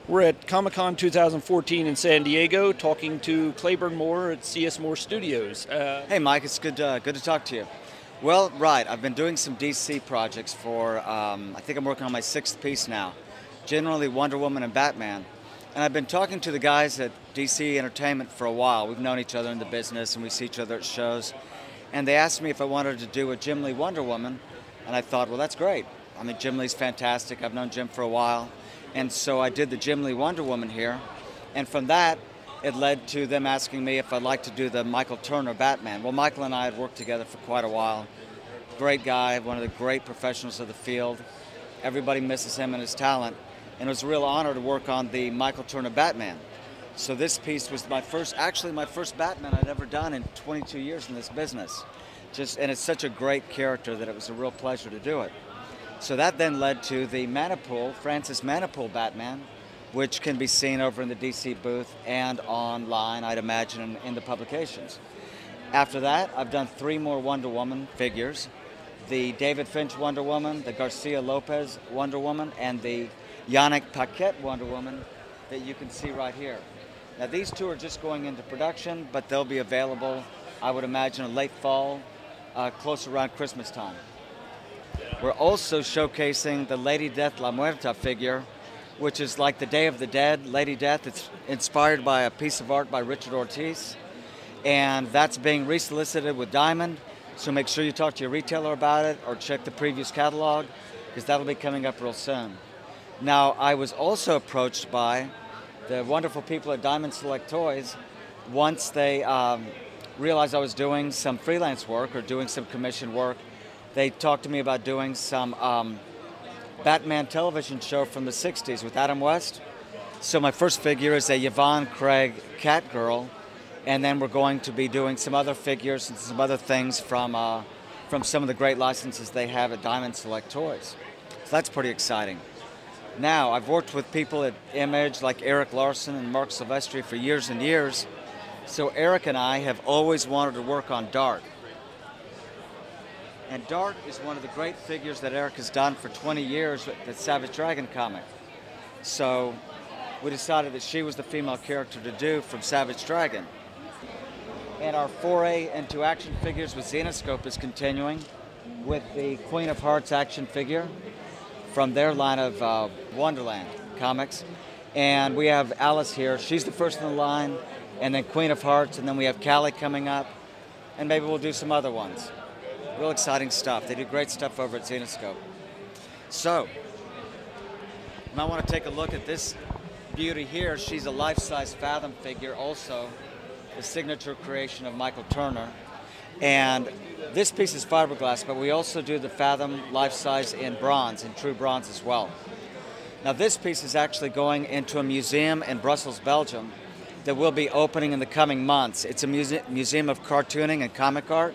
We're at Comic-Con 2014 in San Diego talking to Clayburn Moore at CS Moore Studios. Hey Mike, it's good to talk to you. Well, right, I've been doing some DC projects for, I think I'm working on my 6th piece now, generally Wonder Woman and Batman. And I've been talking to the guys at DC Entertainment for a while. We've known each other in the business and we see each other at shows. And they asked me if I wanted to do a Jim Lee Wonder Woman. And I thought, well, that's great. I mean, Jim Lee's fantastic. I've known Jim for a while. And so I did the Jim Lee Wonder Woman here. And from that, it led to them asking me if I'd like to do the Michael Turner Batman. Well, Michael and I had worked together for quite a while. Great guy, one of the great professionals of the field. Everybody misses him and his talent. And it was a real honor to work on the Michael Turner Batman. So this piece was actually my first Batman I'd ever done in 22 years in this business. And it's such a great character that it was a real pleasure to do it. So that then led to the Manipool, Francis Manipool Batman, which can be seen over in the DC booth and online, I'd imagine, in the publications. After that, I've done 3 more Wonder Woman figures. The David Finch Wonder Woman, the Garcia Lopez Wonder Woman, and the Yannick Paquette Wonder Woman that you can see right here. Now these 2 are just going into production, but they'll be available, I would imagine, in late fall, close around Christmas time. We're also showcasing the Lady Death La Muerta figure, which is like the Day of the Dead, Lady Death. It's inspired by a piece of art by Richard Ortiz, and that's being resolicited with Diamond, so make sure you talk to your retailer about it or check the previous catalog, because that'll be coming up real soon. Now, I was also approached by the wonderful people at Diamond Select Toys once they realized I was doing some freelance work or doing some commission work. They talked to me about doing some Batman television show from the 60s with Adam West. So my first figure is a Yvonne Craig Catgirl, and then we're going to be doing some other figures and some other things from some of the great licenses they have at Diamond Select Toys. So that's pretty exciting. Now, I've worked with people at Image like Eric Larson and Mark Silvestri for years and years. So Eric and I have always wanted to work on Dart. And Dart is one of the great figures that Eric has done for 20 years with the Savage Dragon comic. So we decided that she was the female character to do from Savage Dragon. And our foray into action figures with Zenoscope is continuing with the Queen of Hearts action figure from their line of Wonderland comics. And we have Alice here. She's the first in the line, and then Queen of Hearts, and then we have Callie coming up, and maybe we'll do some other ones. Real exciting stuff. They do great stuff over at Zenoscope. So, you might want to take a look at this beauty here. She's a life-size Fathom figure, also the signature creation of Michael Turner. And this piece is fiberglass, but we also do the Fathom life-size in bronze, in true bronze as well. Now this piece is actually going into a museum in Brussels, Belgium, that will be opening in the coming months. It's a museum of cartooning and comic art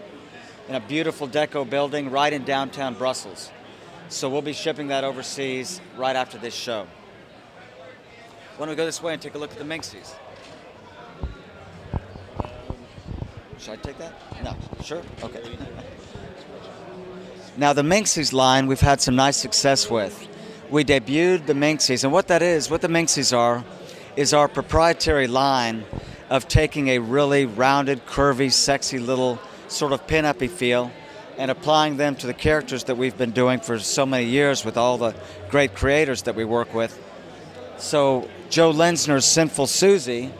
in a beautiful deco building right in downtown Brussels. So we'll be shipping that overseas right after this show. Why don't we go this way and take a look at the Minxies? Should I take that? No. Sure? Okay. Now the Minxies line we've had some nice success with. We debuted the Minxies, and what the Minxies are, is our proprietary line of taking a really rounded, curvy, sexy little sort of pin-uppy feel and applying them to the characters that we've been doing for so many years with all the great creators that we work with. So Joe Lenzner's Sinful Susie,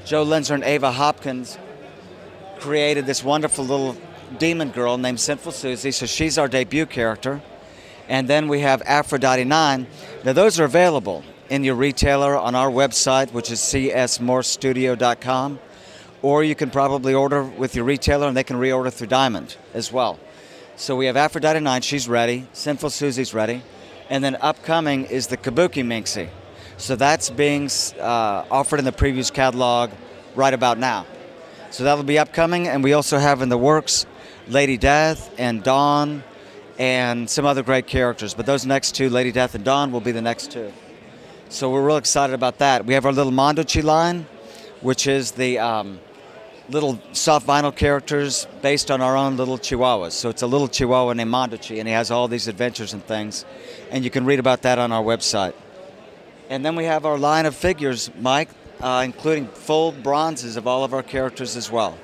Joe Lenzner and Ava Hopkins created this wonderful little demon girl named Sinful Susie, so she's our debut character. And then we have Aphrodite 9. Now those are available in your retailer on our website, which is csmorestudio.com, or you can probably order with your retailer and they can reorder through Diamond as well. So we have Aphrodite 9, she's ready, Sinful Susie's ready, and then upcoming is the Kabuki Minxie. So that's being offered in the previews catalog right about now. So that'll be upcoming, and we also have in the works Lady Death and Dawn and some other great characters. But those next 2, Lady Death and Dawn, will be the next 2. So we're real excited about that. We have our little Mondochi line, which is the little soft vinyl characters based on our own little Chihuahuas. So it's a little Chihuahua named Mondochi, and he has all these adventures and things. And you can read about that on our website. And then we have our line of figures, Mike, including full bronzes of all of our characters as well.